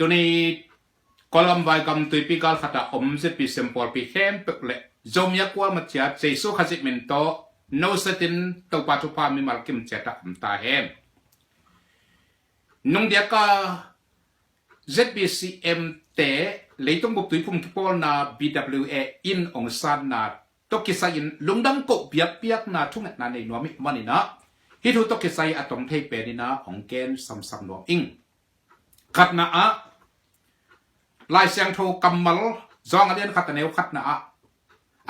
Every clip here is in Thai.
ตัวนี้กอลัมไวกำตุยปีกาลขัดอมเซปิเซมปอลปีเข้มเปกเละจอมยักว่ามัจยัดเจสุขัดมินโตโนสตินตัวปัจจุบันมีมาลกิมเจตอัมตาเฮมนุ่งเดียกา ZBCM เตะเลยต้องบุกตุยพุ่มกิปอลนา BWA อินองซานนาตกิสัยนลุงดังกบเปียกนาทุ่งนาในนัวมิมันนี่นะฮิตุตกิสัยอะตอมเทเปนี่นะองเกนซ้ำๆนัวอิงขัดนาอะลายเสียงโทกำมัลจองอันเดียนขัดแนวขัดนาอะ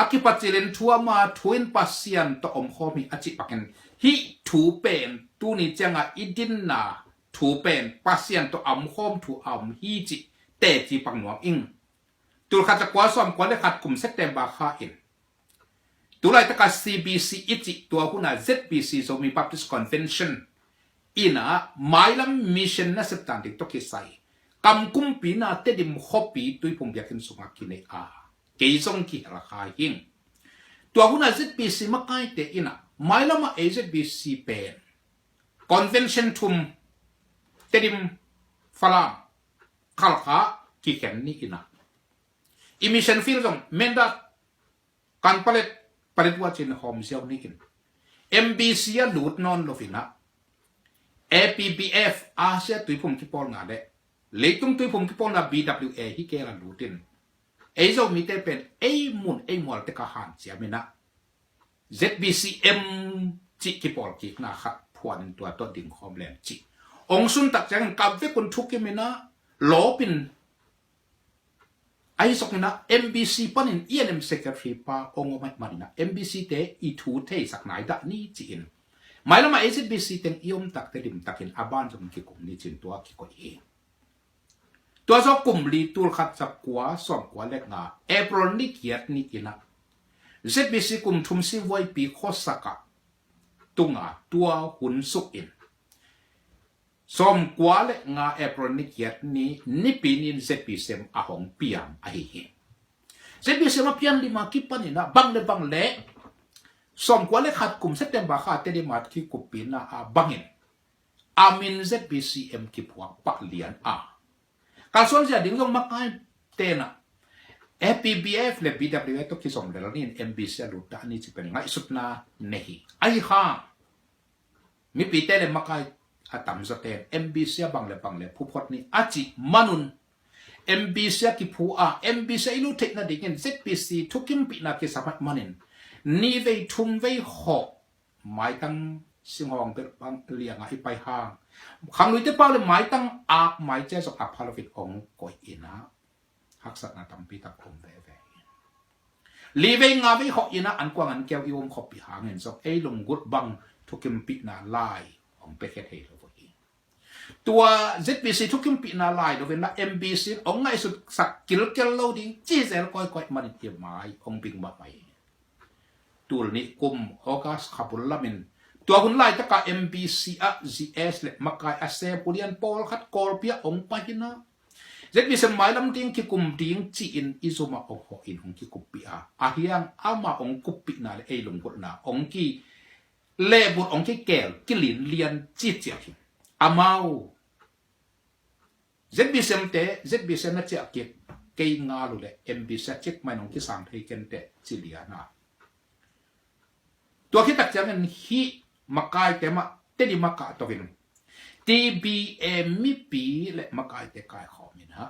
อากิปัจจิเลนทัวมาทวินปัสเซียนตอมโคมีอจิปักนฮิถูเป็นตูนี่จังอะอิดินนาถูเป็นปัสเซียนตอมโคมถูอมฮิจิเตจิปังนัวอิงตัวขัดจะกว่าซ้อมกว่าได้ขัดกลุ่มเซตเต็มบาคาอินตัวไรตะกั CBC อิจิตัวคุณา ZBC โซมี Baptist Convention อินะหมายลำมิชชั่นนัสตันติตกิไซกำกุมปีนาเตดิมฮอปีตุยพงอยากกินสุงักกินเนอาเกยซงกิราคาหิงตัวคุณา ZBC มักไอเตอินะหมายลำมา ZBC เป็น Convention ทุมเตดิมฟลามขลากิเข็นนี่อินะอิมิชชั่นฟิลด์เมนดัดการผลิตว่าจินหอมเซียวนี่กิน MBC หลุดนอนโลฟินะ APBF อาเซียตุยพงกิปอลงาเดเลยตุ้งตุยพงกิปอลนา BWA ฮิเกลันหลุดินเอโซมิเตเป็นเอมุนเอมอลเตกาฮันเซียมินะ ZBCM จิกิปอลกิกนาขัดพวนตัวต้นดิ่งคอมแลนจิองซุนตักจังกับเวกุนทุกิมินะโลปินไอ้สกนะ MBC ปนิน ENM Secretary ปาองค์ไม่มานี่นะ MBC เตอีทูเทสักไหนดะนี่จีนหมายละมา ZBC เต็งยมตักเตดิมตักเห็นอาบ้านจงกิกุมนี่จีนตัวกิกเองตัวสกุมลีตูลขัดสักกว่าสองกว่าเล็กนาเอพรอนนี่เกียรตินี่กินะ ZBC กุมทุมซีไว้ปีโคสักตุงาตัวหุนสุกินสมกว่าเล็กงาเอพรอนนี่เกียรตินี่นี่ปีนี้ ZBC อาหงเปียมไอเฮZBC มาเปียมลิมาคิปนี่นะบังเล่สมกว่าเล็กขัดกุมเซตเต็มบาขาเตดิมาคิกุปีนะบังเงินอามิน ZBCM คิปวงปักเลียนการส่วนจะดิ้งลงมาไกลเตนะ APBF และ BWA ตัวที่สมเด็จแล้วนี่ MBC หลุดอันนี้จะเป็นไงสุดนะเนี่ยไอ้ข้ามีปีเตเลยมาไกลอาตัมสเตน MBC บังเลยผู้พอดนี่อาจิมานุน MBC คิพัวMBC อิลูเทคนาดิ่ง ZBC ทุกิมปีนักกิสามัดมานินนี่เวทุมเวหอกหมายตั้งสิงหองเป็นบางเลียงไอ้ไปห้างคำลุยเตป้าเลยหมายตั้งอาหมายเจ้าสกพาลวิทของก่อยอินะฮักษณะตั้มปีตะคมเวลีเวงาเวหอกอินะอันกว้างอันแก้วอิวมขบปีหางเงินสกไอ้ลงกุดบังทุกิมปีนาลายของเปเกตเฮลโวอีตัว ZBC ทุกิมปีนาลายโดยเป็นละ MBC องไงสุดสักกิลเกลโลดิ้งจี้เซลก้อยมันเกี่ยวหมายองปิงบะไปตัวนี้กุมออกัสขับุลลามินตัวคุณไล่ตะกา MBC GS เลยมักไก่อาเซปุเรียนปอลขัดกอลเปียองไปกินนะเจ็ดมีสมัยลำดิ้งที่กุมดิ้งจีนอิซุมาองหออินของที่กุปปีอาเฮียงอามาองกุปปีนาเลยลงกุดนาองที่เล่บุตรองที่แก่กิลินเลียนจีเจียงอามาZBC เตZBC นั่นเจ้าเก็บเกี่ยงาลุเลย MBC เช็คไม่น้องที่สั่งให้กันเตจิเลียนาตัวที่ตักจะเป็นฮีมักไก่แต่มาเตดิมักไก่ตัวเป็น TBA มีปีและมักไก่แต่ไก่ขอมินะ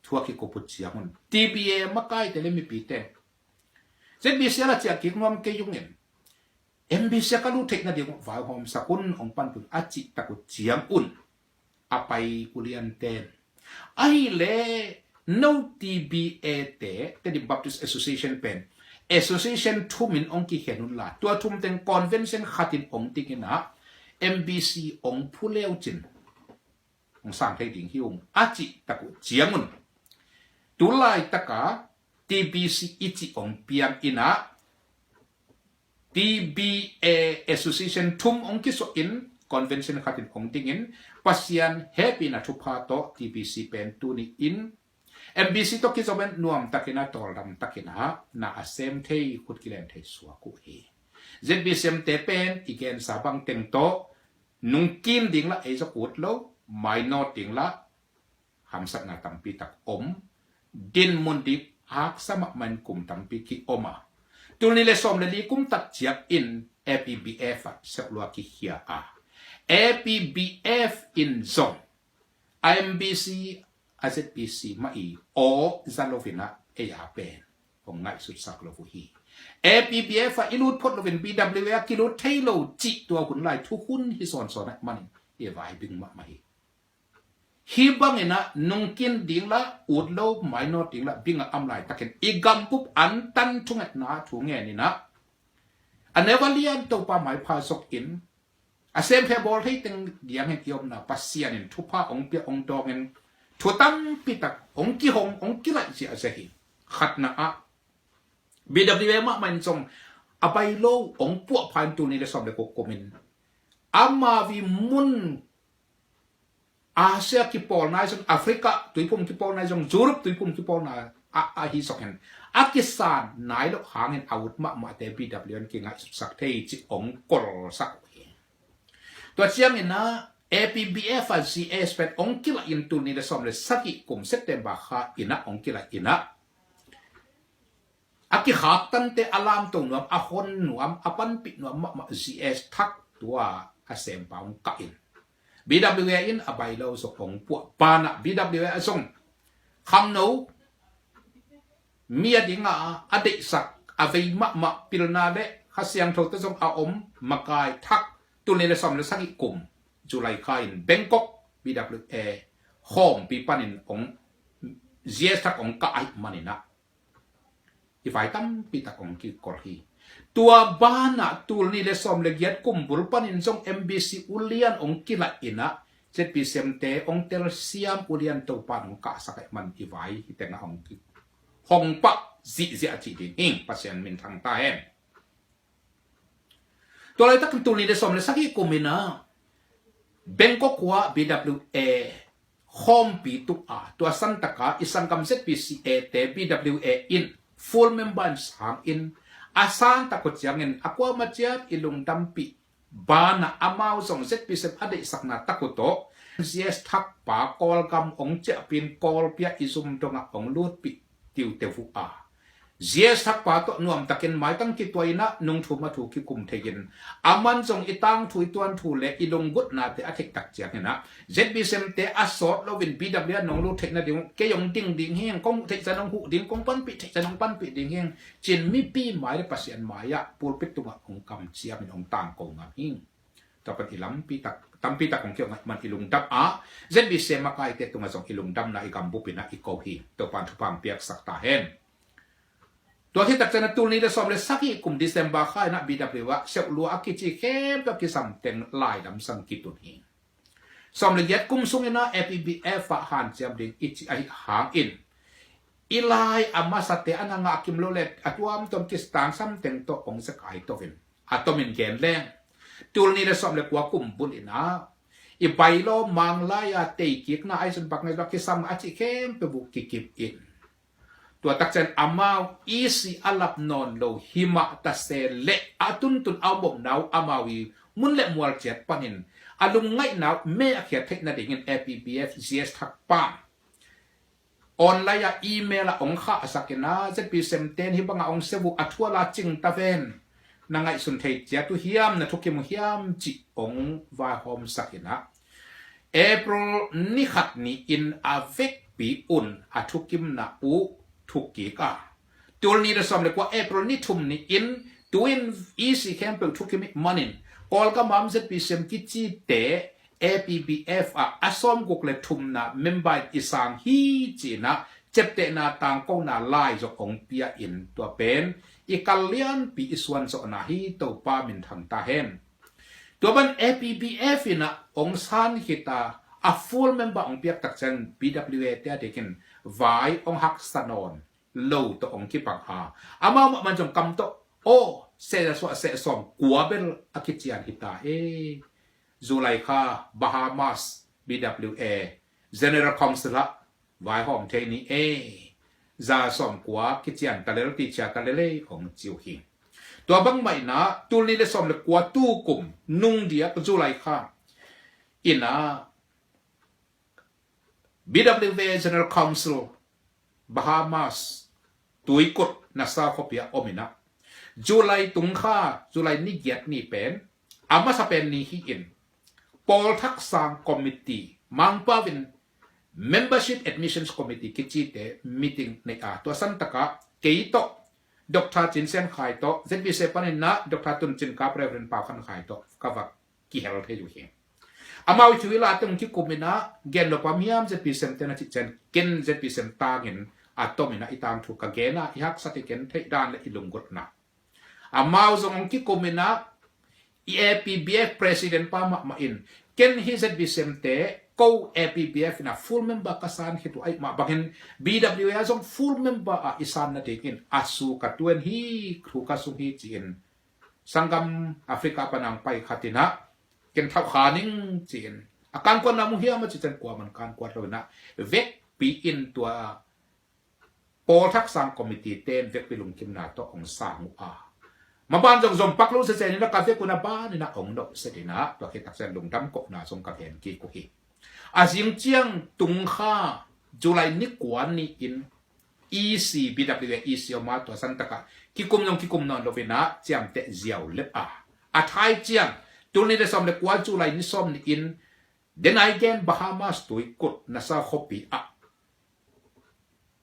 ทัวร์ที่กูพูดเสียงมัน TBA มักไก่แต่เลยมีปีแต่ ZBC ละจะกินน้ำเกยยุ่งเงิน MBC ก็รู้เทคนิคเดียวฝ่ายหอมสกุลองปันตุนอาจิตะกุเจียงอุ่นอาไปกุเรียนเต้นไอ้เล่ no TBA แต่ดิ Baptist Association เป็น Association ทุมินองค์กี่เขียนุนละตัวทุมเต็ง Convention ขัดินองค์ติกินะ MBC องค์ผู้เลี้ยวจินองสั่งให้ดิ่งหิวอาจิตะกุเจียงมุนตัวไล่ตะกา TBC อิจิองเปียมอินะ TBA Association ทุมองค์กิโซอิน Convention ขัดินองค์ติกินปัสยันเฮปีนะทุพาโต TBC เป็นตัวนี้อินMBC ตกิจเป็นนวมตะกินาตอลดำตะกินานาเซมเทยขุดกิเลนเทยสัวกุเอ ZBC เตเป็นอีกแกนสาบังเต็งโตนุงกินดิ่งละเอจะกุดโลไม่นอดิ่งละ hamsat na tampi tak din mundik hak sama man kum tampi ki oma tulni le som le li kum tak chiak in APBF seklua ki hia a APBF in zone IMBC AZBC mai o zalovina e ya pen ong ngai sut sak lo hi APBF ilut pot lovin BWA kilut thailo chi tua kun lai thu hun hi son son man e vai bing ma mai hi bang ena nungkin ding la ut lo minor ding la binga am lai taken igam pup an tan thungat na thu nge ni na anevalian to pa mai pha sok in a sem phe bol hi teng diang he kiom na pasian in thu pa ong pia ong dong en thu tam pitak ong ki hong ong ki lai si a se hi khat na a BWA ma man song abai lo ong pu phan tu ni le som le ko komin ama vi mun Asia ki pol na jong Afrika tuipum ki pol na jong Europe tuipum ki pol na a hi soken Pakistan nai lo hangin out ma te BWA ki ngai sak thei chi ong kol sak to chiang ina APBF CS pet ong kila in tu ni le som le saki kum September kha ina ong kila ina aki khak tan te alam to nuam a hon nuam apan pi nuam ma CS thak tua a sem paung ka in BWA in abai lo so ong pu pa na BWA song kham no mia dinga ade sak avei ma pilna de khasiang tho te song a makai thak tu ne le som le saki kum July kha in Bangkok BWA home pi panin ong CS thak ong ka ai manina ifai tam pi ta kong ki kor hi tua bana tul ni le som le giat kumbul panin jong MBC ulian ong kila ina ZPCM te ong tel siam ulian to pan ka sakai man ifai hitena ong ki hong pa zi zi a chi ding ing pasien min thang ta hen to lai tak tul ni le som le saki kumina Bangkok wa BWA home pi tu a tua santaka isang kam ZPCA te BWA in full members hang in asan takot jangin akwa machiat ilung dampi bana amau song ZPCM ade sakna takoto CS thak pa kol kam ong che pin kol pia isum tonga ong lut pi tiu tefu a CS thak pa to nuam takin mai tang ki toina nung thu ma thu ki kum thegin aman song itang thui tuan thu le ilung gut na te athek tak chiang na ZPCM te asot lovin BWA nong lu thek na ding ke yong ding heng kong thek janong hu ding kong pan pi thek janong pan pi ding heng chin mi pi mai pasian maya pulpit tunga ong kam chiam in ong tang ko ngam hing tapat ilam pi tak tampi tak ong kyo man ilung dam a ZPCM makai te tunga song ilung dam na igam bu pina iko hi to pan thu pam piak sak ta henตัวที่ตักจะนัดตัวนี้จะสอบเลยสักกี่กลุ่มดิเซมบาค่ายนะ BWA เซลลัวอากิจิเข้มตัวกิสัมเต็งลายดำสังกิตุนี้สอบเลยยัดกุมซุงนะ APBF หันเจียมดิ่งอิจิไอหางอินอีลายอามาสเตอันงาคิมโลเลตอัตวามตอมกิสตางสัมเต็งตัวองสกายตัวฟินอัตมินเกนแรงตัวนี้จะสอบเลยกว่ากุมบุญอินะอีใบโลมังลายาเตกิกนะไอสันปักในตัวกิสัมอาจิเข้มไปบุกิกิบอินตัวตักเจนอามาวอีสีอัลลับนอนโลหิมะตาเซเลอาตุนตุนเอาบ่มนาวอามาวีมุนเละมัวเจ็ดปนินอาลุงไงนาวเมื่อเขียนเทคนิคเงิน APBF CS ทักป้าออนไลน์อีเมลองข้าสักนะจะปีเซมเตนฮิบังองเซบุอัทวลาจิงตาเวนนังไงสุนเทเจตุฮิยามนะทุกิมฮิยามจิองวาฮอมสักนะเอเปรนิขัดนีอินอาเวกปีอุนอัทุกิมนาอูทุกกีกาตัวนี้เราสมเลยว่าเอเปรนิทุมนี่อินตัวอินอีซีแคมเปิลทุกิมิมันอินกอลก็มั่มจะปีเซมกิจิเต APBF อาสมกุกเลทุมนะเมมเบอร์อิสังฮีจีนะเจ็บเตนาต่างก็นาไล่จากองเปียอินตัวเป็นอีกาเลียนปีอิสวนสนาฮีตัวป้ามินทังตาเห็นตัวเป็น APBF นะองซันฮิตาa full member องเปียกตักเซน BWA เตียเด็กินไว้องหักสนอนโลตัวองคิปังอาอามามันจงกำตัวโอเสดสวะเสดสมกัวเป็นอากิจิอันฮิตาจูไลคาบาฮามาส BWA General Council ไว้ห้องเทนีจาสมกัวกิจิอันตะเลรติชาตะเลเลของจิวหิงตัวบังไม่นะตัวนี้เลยสมเลยกัวตู้กลุ่มนุ่งเดียกจูไลคาอินะ BWA General Council Bahamas ตุยกดนาซาคอปียอมินะจุลัยตุงค่าจุลัยนิเกียรนี่เป็นอามาสเป็นนี่ฮิอินปอลทักษะคอมมิตี้มังปาวิน Membership Admissions Committee กิจเต meeting ในตัวสันตะกะเกยโตดร.จินเซนขายโต ZBC ปนินนะดร.ตุนจินกับเรเวนปาวขันขายโตกับว่ากี่เฮลเทอยู่เองอามาวิจุวิลาตึงที่กุมินะเกณฑ์ลบมียาม ZBC เตนะจิเจนเกณฑ์ ZBC ตาเงินตมินะอีตามถูกกะเกณฑ์นะอีฮักสติเกณฑ์เทดานและอีลุงกดนะอามาอุงที่กุมินะ EAPBF President ปามาอินเกณฑ์ที่ ZBC เตก็ APBF นะ full member กัสานเหตุไอ้มาบางเห็น BWA ส่ง full member อีสานนั่นเองอาสูกัดตัวนี้ครูกัสุฮีจีนสังกัมแอฟริกาปนังไปขัดนะเกินทับขานิ่งจีนอาการกวนน้ำมุฮีมันจะจันกว่ามันการกวนเรานะเวกปีอินตัวโปทักษะคอมมิตี้เต้นเวกไปลงคิมนาตัวของสามุอามาบ้านจงปักลูเซนนี่นะกาเฟ่กุนาบ้านนี่นะองดอกเสด็จนะตัวเขตตักเซนลงดำกบนาทรงกาเฟนกีกุฮีอาจิงเจียงตุงข้าจุลัยนิกวนนี่อิน EC BWA EC ออกมาตัวสันตะกะกิคุมนอนโลเวนะเจียมเตะเจียวเล็บอาไทยเจียงตัวนี้ได้สมเด็จกวนจุลัยนิสมนี่อินเดนไอเกนบาฮามาสตัวกดนัสซาคอปี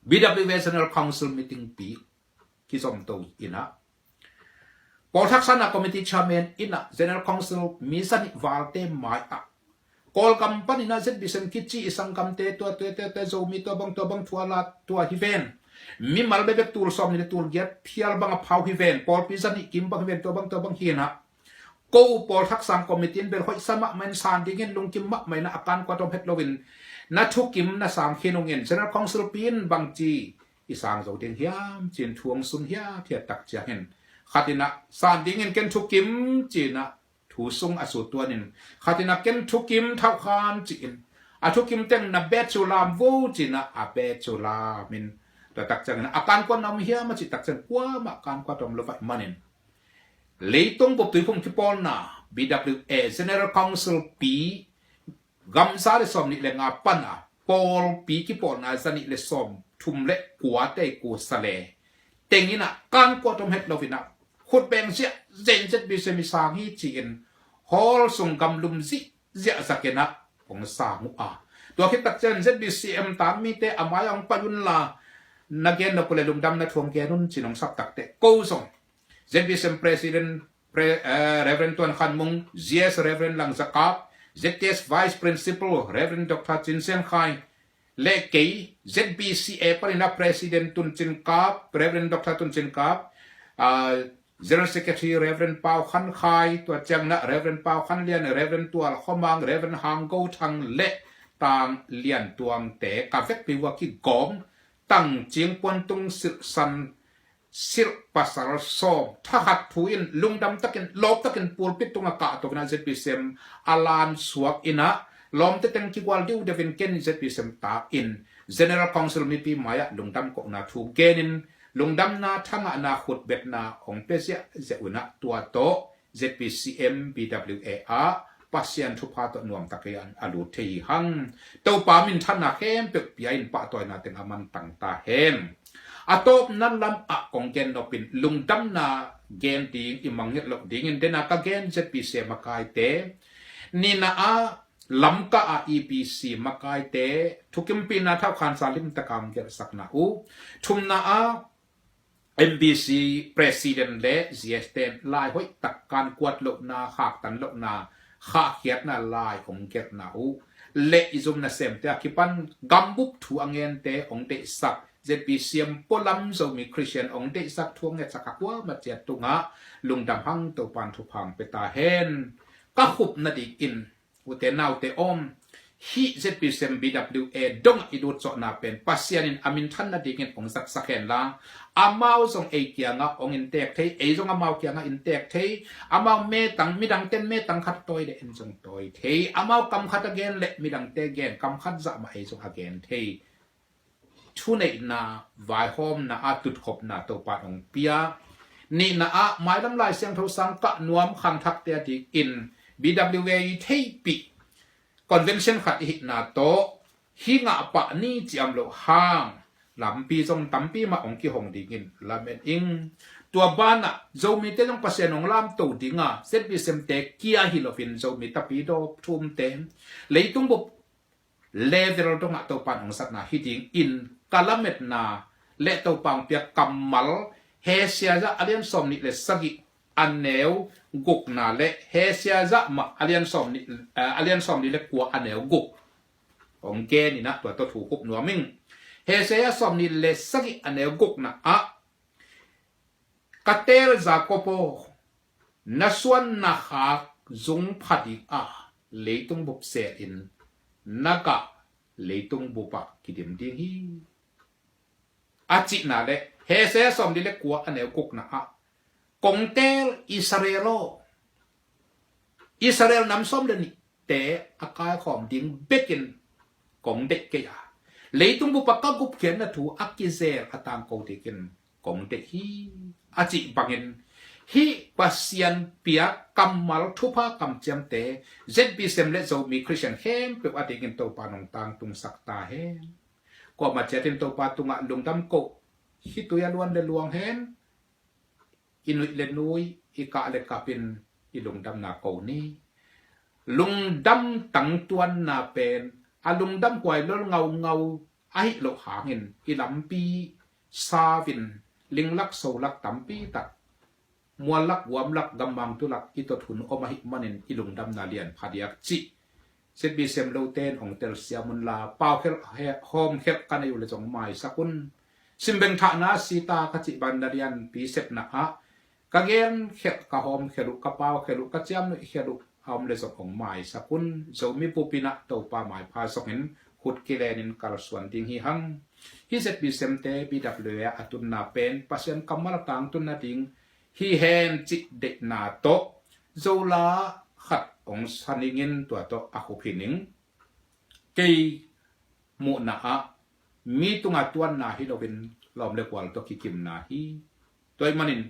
BWA General Council meeting ปีกิสมตัวอินะพอทักษะคอมมิตี้ชาร์แมนอินะ General Council มีสันวาลเตมายกอลกัมปานีน่าจะบิสันคิดจีสังกัมเตตัวโจมีตัวบังทัวลาตัวฮิเวนมีมาลเบเบตูลซอมนี่ตูลเก็ตพิอาลบังพาวฮิเวนพอลพิซันนี่กิมบังฮิเวนตัวบังเฮียนะกูพอลทักษะคอมมิตี้เป็นหอยสมัครมันสานดิ้งเงินลงกิมมักไม่นะอาการกว่าตอมเพชรโลวินนัทุกกิมนะสังเขนงเงินเซนัลคองสลปินบังจีอีสังโจเดียงเฮียมจีนทวงซุนเฮียเทียตักเจียเห็นขัดนะสานดิ้งเงินเกนทุกกิมจีนะถูสงอสุตัวนินขัดนักเก็นทุกิมเท่าคานจีนทุกิมเต็งนับเบจูลามวูจีนะเบจูลามินแต่ตักจังนะอาการกวนน้ำเฮียมาจิตักจังกว่ามาการกวนตอมลบมันนินเลยต้องปตุยพงคิปอนนะ BWA General Council ปีกัมซาเลสอมนี่เลงาปันปอลปีคิปอนนะจันนี่เลสอมทุมเละกัวเตกูสเลเต็งนี่นะการกวนตอมเฮ็ดโลวินะขุดแบ่งเสียเจนจะบิเซมิสางฮีจีนฮอลส่งกำลุมซิเสียสักนะของสามุตัวคิดตักเจน ZBCM ตามมีเตอามายองปยุนลานักเรียนนักเรียนลุมดำนักทวงแกนุนจีนองสับตักเตกูส่ง ZBCM President Reverend Tuan Khan Mung ZS Reverend Lang Zakap ZTS Vice Principal Reverend Dr. Chin Sen Khai เลขกี่ ZBCA ปรินา President ตุนจินกับ Reverend Dr. ตุนจินกับGeneral Secretary Reverend Pao Khan Khai ตัวจังนะ Reverend Pao Khan เลียน Reverend ตัวข้อมัง Reverend Hang Go ทังเละต่างเลียนตัวเตะกาเฟกปีว่ากี่กอมตั้งเจียงปนตุงสิสันสิรปัสสารสอบถ้าหัดถูอินลุงดำตะกินลบตะกินปูลปิดตรงอากาศตัวนั้น ZBCM อาลานสวกอินะลมตะเต็งกี่วันดิวเดวินเกน ZBCM ตาอิน General Council มีปีมายะลุงดำก็นาถูเกนินลุงดำนาทั้งอนาคตเบ็ดนาของเปเซียเจอุนะตัวโต ZBCM BWA ปัสยันทุพาตนวมตะเกียนอลูเทีหังตัวปามินท่านนาเข้มเปียกปีนปะตัวนาเต็งอามันตังตาเข้มตบนั้นลำของเกนดอปินลุงดำนาเกนดิ้งอิมังเงลกดิ้งเดนากาเกน ZBCM มากายเตนี่นาลำกะEPC มากายเตทุกิมปีนาท้าขานสาลิมตะกามเกลสักนาอูทุมนาMBC President และ ZSTN ลายห้อยตักการกวดลบนาขากตันลบนาข้าเขียดนาลายของเกตนาอูเละอิซุมนาเซมเตะคิปันกัมบุกถูอังเงินเตะองเตะสัก ZBCM ปลัมโซมีคริสเตียนองเตะสักทวงเงสักกัวมาเจียตุงะลุงดำหังตัวปันทุพังเปตาเฮนก็ขุบนาดิกินอุเตนาวเตออมฮีZBCM BWA ดงอิดูดโซนาเป็นปัสยานินอามินทันนาดิกินองสักสักเห็นละอามาส่งเอเกียงะองอินเตกเทส่งอามาเกียงะอินเตกเทอามาเมตังมิดังเต้นเมตังขัดตัวเดอินส่งตัวเทอามากำขัดเกนเละมิดังเตเกนกำขัดจะมาส่งอเกนเททุนเอนาไวโฮมนาอาตุดขบนาตัวปาองเปียนี่นาอาไม้ลำลายเสียงเท่าสังกะนวมขังทักเตดิกิน BWA เทปีคอนเวนชั่นขัดหินาโต hi nga pa ni chiam lo hang lampi jong tampi ma ong ki hong dingin lamen ing tua bana zo mi te long pasenong lam to dinga set bi sem te kia hilofin zo mi tapi do thum te leitung bo level to nga to pan ong sat na hitting in kalamet na le to pang pia kamal he sia za alian som ni le sagi aneu guk na le he sia za ma alian som ni le kwa aneu guk ong ke ni na to thu kup no ming he sia som ni le sagi aneu guk na a katel zakopo naswan na ha zung phadi a leitung bop se in naga leitung bopa kidim ding hi achi na le he se som di le kwa ane kok na a kongtel Israel nam som de ni te akai khom ding bekin kong de ke ya leitung bopa ka gup ken na thu akizer atang ko de ken kong de hi achi bangin hi pasian pia kamal thupa kam cham te zb sem le zo mi christian hem pe ati kin to panong tang tung sakta hen ko ma chatin to pa tunga lungdam ko hi tu ya luan de luang hen inui le nui ika le kapin i lungdam na ko ni lungdam tang tuan na pen a lungdam kwai lol ngau ai lo hangin i lampi savin linglak solak tampi tak mualak wamlak gamang tulak ito thun omahi manin ilung dam na lian phadiak chi setbi sem lo ten ong tel siamun la pau khel hom khep kanayu le jong mai sakun simbeng tha na sita ka chi bandarian pi sep na a kagen khep ka hom khelu ka pau khelu ka chiam no khelu hom le jong ong mai sakun zomi pupina to pa mai pha sokin hut kilenin kalswan ding hi hang hi setbi sem te bwa atun na pen pasien kamal tang tun na ding hi hen chi de na to zola khat ong saningin to to akhupining kei mu na a mi tunga tuan na hi lovin lom le kwal to kikim na hi toy manin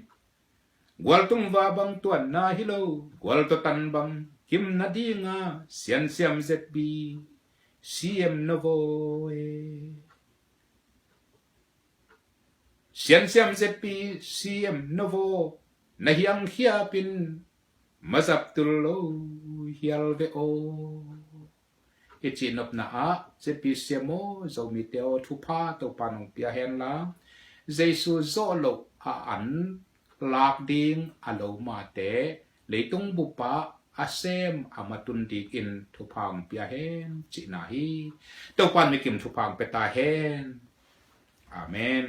gwal tung wa bang tuan na hi lo gwal to tan bang kim na dinga sian siam zb cm novo sian siam zp cm novo na hiang hiapin mazap tullo hial ve o ichinop na a zp cmo zomi teo thupa to panong pia hen la jesu zolo a an lak ding alo ma te leitung bupa asem amatun dik in thupang pia hen chi na hi to pan mi kim thupang peta hen amen